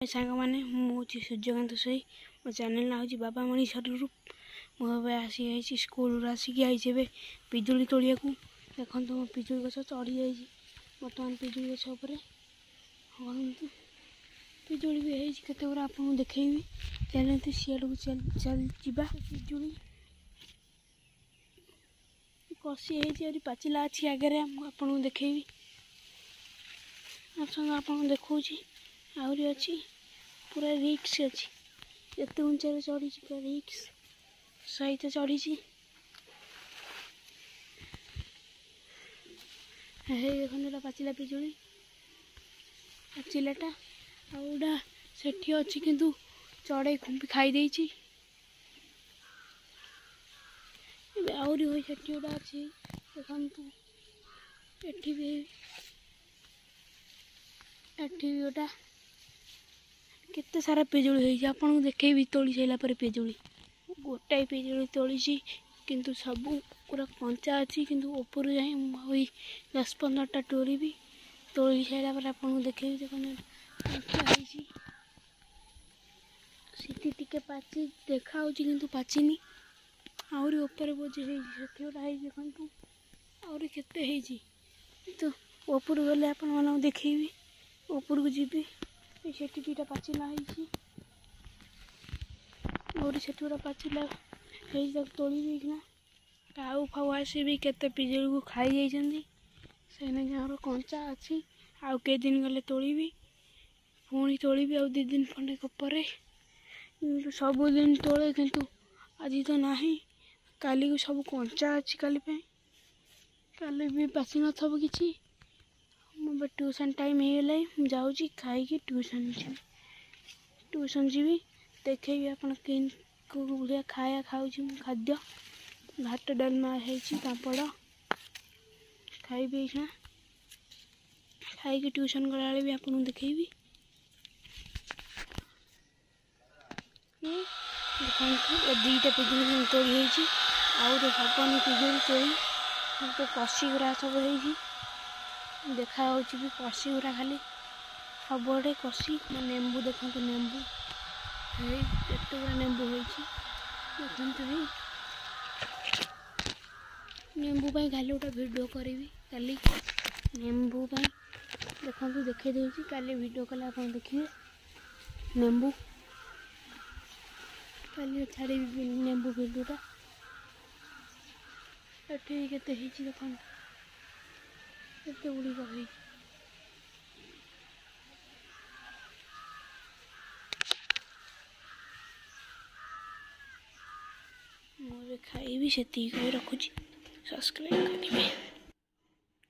सांग मैंने मुझे सूर्यकांत सोई मो चैनल ना हूँ बाबा मनीष रूप मुझे आसी स्कूल आसिक आई पिजुली तोड़िया देखो मो पिजुली गछ चढ़ी जा बर्तमान पिजुली गछ पिजुली भी होते गुरा आपको देखी चलते सीआड़ को चल जा पिजुली कषि हो पाचिला अच्छी आगे आपको देखी आपको देखा आहरी अच्छी पूरा रिक्स अच्छी एत उंचाई चढ़ी पूरा रिक्स सहित चढ़ी देखो पाचिला पिजुली पाचिलाटा आउटा सेठी अच्छी किंतु चढ़ई खुंपी खाई आहरी हो सेठी गोटा अच्छी देखु एठी भी गोटा केते सारा पिजुली होई आपन देखेबी तोड़ी साइला पर पिजुली गोटाए पिजुली तोड़ी किंतु सब पूरा कंचा अच्छी किंतु ऊपर जाए 10-15टा टोरी भी तोड़ी साइला पर आपन देखेबी देखो सीटी टिके पाची देखा होची किंतु पाचिनी आहरी ऊपर बोझे सेठी गोटा देखु आहरी केते हेजी तो ऊपर गले आपन मानक देखेबी ऊपर को जीवी सेठी दुईटा पाचिला और सेठी गोटा पाचिला तोड़ी काऊ फाऊ आसी भी केते पिजुली को खाई जाइए कंचा अच्छी आउ कई दिन गले तोड़ी पुणी तोड़ी आउ 2 दिन खंडे पर सबुदिन तोड़े किंतु आज तो नहीं काली को सब कंचा अच्छी काली भी पाची न थब किसी मोबाइल ट्यूशन टाइम हो जाऊँगी खाई ट्यूशन जी देखे आप भाया खाया खाऊँ खाद्य भात डालमा पापड़ खाई खाई ट्यूशन गला भी आपको देखेबी दुईटा पिजुली तोड़ी आउ हबनी पिजुली तोड़ी तो कषि गुरा सब देखा भी कषि गुरा खाली सबड़े कषि नेंबू देखो नेंबू एत गुरा नेंबू देखते नेंबू खाली गोटे वीडियो करी काली नेंबू देखो देखे दूसरी काली वीडियो कले आप देखिए नेंबू काली छाड़ी नेंबू वीडियोटा ये देखो गुड़िक मुझे खाइबी से रखुची सब्सक्राइब करेंगे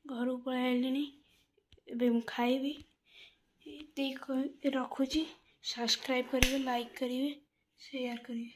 घर पलि खाइबी रखुची सब्सक्राइब करेंगे लाइक करेंगे शेयर करेंगे।